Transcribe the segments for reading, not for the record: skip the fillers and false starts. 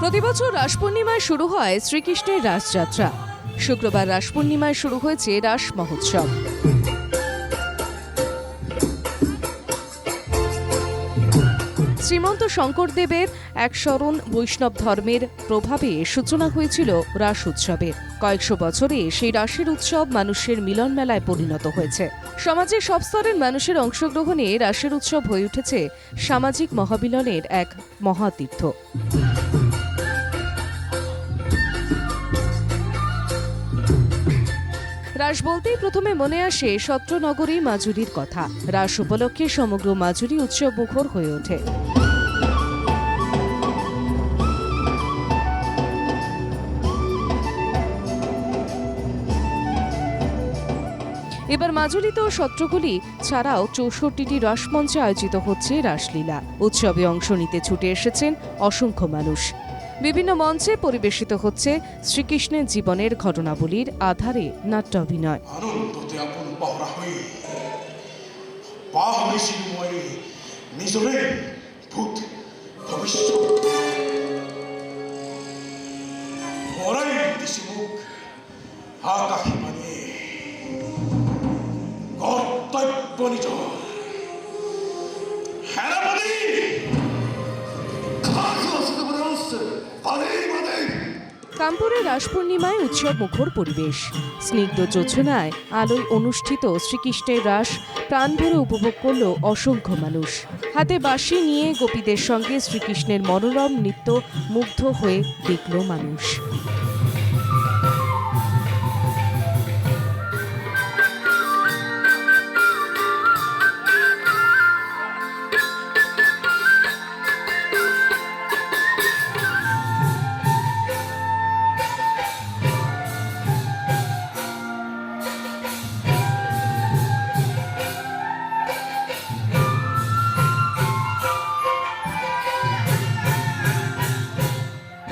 প্রতি বছর রাস পূর্ণিমায় শুরু হয় শ্রীকৃষ্ণের রাসযাত্রা। শুক্রবার রাস পূর্ণিমায় শুরু হয়েছে রাস মহোৎসব। শ্রীমন্ত শঙ্করদেবের এক শরণ বৈষ্ণব ধর্মের প্রভাবে সূচনা হয়েছিল রাস উৎসবের। কয়েকশো বছরে সেই রাসের উৎসব মানুষের মিলন মেলায় পরিণত হয়েছে। সমাজের সব স্তরের মানুষের অংশগ্রহণে রাসের উৎসব হয়ে উঠেছে সামাজিক মহামিলনের এক মহাতীর্থ। রাস বলতেই প্রথমে মনে আসে সত্রনগরী মাজুলির কথা। রাস উপলক্ষে সমগ্র মাজুলি উৎসব মুখর হয়ে ওঠে। এবার মাজুলিতে সত্রগুলি ছাড়াও ৬৪টি রাসমঞ্চে আয়োজিত হচ্ছে রাসলীলা। উৎসবে অংশ নিতে ছুটে এসেছেন অসংখ্য মানুষ। বিভিন্ন মঞ্চে পরিবেশিত হচ্ছে শ্রীকৃষ্ণের জীবনের ঘটনাবলীর আধারে নাট্যাভিনয়। কামপুরে রাস পূর্ণিমায় উৎসব মুখর পরিবেশ। স্নিগ্ধ জোছনায় আলোয় অনুষ্ঠিত শ্রীকৃষ্ণের রাস প্রাণভরে উপভোগ করল অসংখ্য মানুষ। হাতে বাঁশি নিয়ে গোপীদের সঙ্গে শ্রীকৃষ্ণের মনোরম নৃত্য মুগ্ধ হয়ে দেখল মানুষ।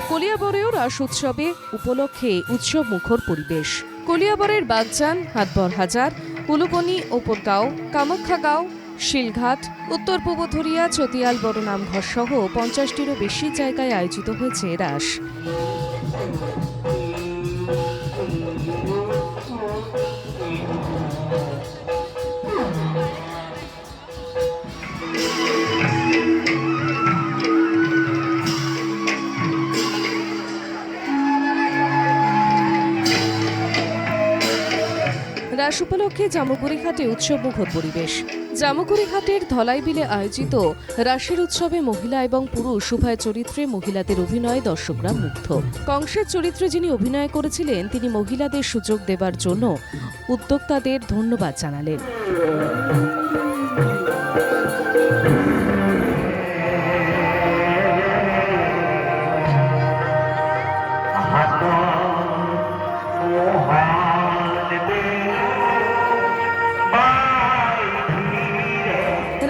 কলিয়াবরেও রাস উৎসবে উপলক্ষে উৎসব মুখর পরিবেশ। কলিয়াবরের বাগজান, হাটবর হাজার, কুলুকনি, ওপরগাঁও, কামাখ্যাগাঁও, শিলঘাট, উত্তর পূবধরিয়া, চতিয়াল, বড়নামঘর সহ ৫০টিরও বেশি জায়গায় আয়োজিত হয়েছে রাস। রাস উপলক্ষে জামুগুড়িঘাটে উৎসব মুখর পরিবেশ। জামুগুড়িঘাটের ধলাই বিলে আয়োজিত রাসের উৎসবে মহিলা এবং পুরুষ উভয় চরিত্রে মহিলাদের অভিনয়ে দর্শকরা মুগ্ধ। কংসের চরিত্রে যিনি অভিনয় করেছিলেন তিনি মহিলাদের সুযোগ দেবার জন্য উদ্যোক্তাদের ধন্যবাদ জানালেন।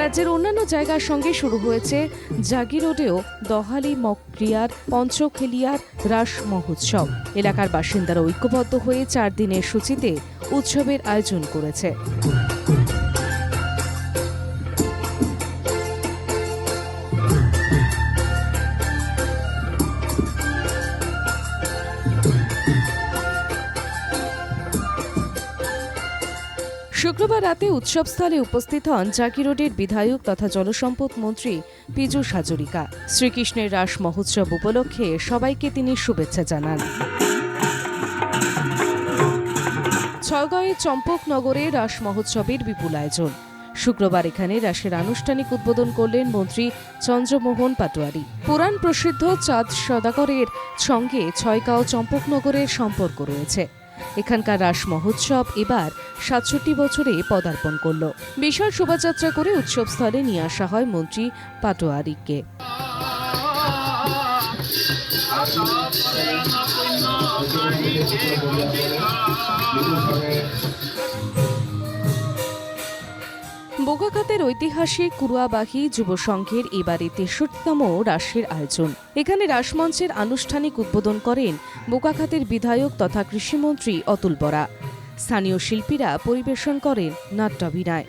রাজ্যের অন্যান্য জায়গার সঙ্গে শুরু হয়েছে জাগিরোডেও দহালি মক্রিয়ার পঞ্চখেলিয়ার রাস মহোৎসব। এলাকার বাসিন্দারা ঐক্যবদ্ধ হয়ে ৪ দিনের সূচিতে উৎসবের আয়োজন করেছে। শুক্রবার রাতে উৎসবস্থলে উপস্থিত হন জাগিরোডের বিধায়ক তথা জলসম্পদ মন্ত্রী পীযূষ হাজরিকা। শ্রীকৃষ্ণের রাস মহোৎসব উপলক্ষে সবাইকে তিনি শুভেচ্ছা জানান। ছয়গাঁয়ের চম্পকনগরে রাস মহোৎসবের বিপুল আয়োজন। শুক্রবার এখানে রাসের আনুষ্ঠানিক উদ্বোধন করলেন মন্ত্রী চন্দ্রমোহন পাটোয়ারি। পুরাণ প্রসিদ্ধ চাঁদ সদাগরের সঙ্গে ছয়গাঁও চম্পকনগরের সম্পর্ক রয়েছে। এখানকার রাস মহোৎসব এবার ৬৭ বছরে পদার্পণ করল। বিশাল শোভাযাত্রা করে উৎসবস্থলে নিয়ে আসা হয় মন্ত্রী পাটোয়ারিকে। বোকাখাতের ঐতিহাসিক কুরুয়াবাহী যুব সংঘের এবারে ৬৩তম রাসের আয়োজন। এখানে রাসমঞ্চের আনুষ্ঠানিক উদ্বোধন করেন বোকাখাতের বিধায়ক তথা কৃষিমন্ত্রী অতুল বরা। স্থানীয় শিল্পীরা পরিবেশন করেন নাট্যাভিনয়।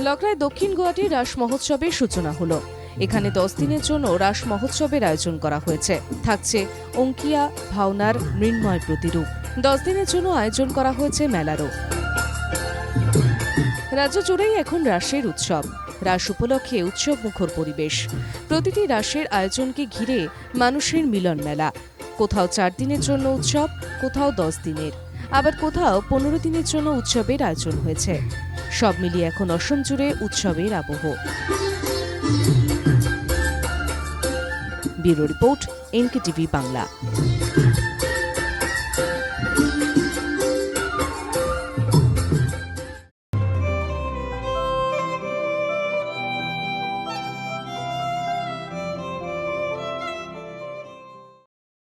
লকড়ায় দক্ষিণ গুয়াহাটি রাস মহোৎসবের সূচনা হলো। এখানে 10 দিনের জন্য রাস মহোৎসবের আয়োজন করা হয়েছে। থাকছে অঙ্কিয়া ভাওনার মৃন্ময় প্রতিরূপ। 10 দিনের জন্য আয়োজন করা হয়েছে মেলারও। রাজ্য জুড়েই এখন রাসের উৎসব। রাস উপলক্ষে উৎসব মুখর পরিবেশ। প্রতিটি রাসের আয়োজনকে ঘিরে মানুষের মিলন মেলা। কোথাও 4 দিনের জন্য উৎসব, কোথাও 10 দিনের, আবার কোথাও 15 দিনের জন্য উৎসবের আয়োজন হয়েছে। সব মিলিয়ে এখন অসম জুড়ে উৎসবের আবহ। Bureau report, NKTV Bangla.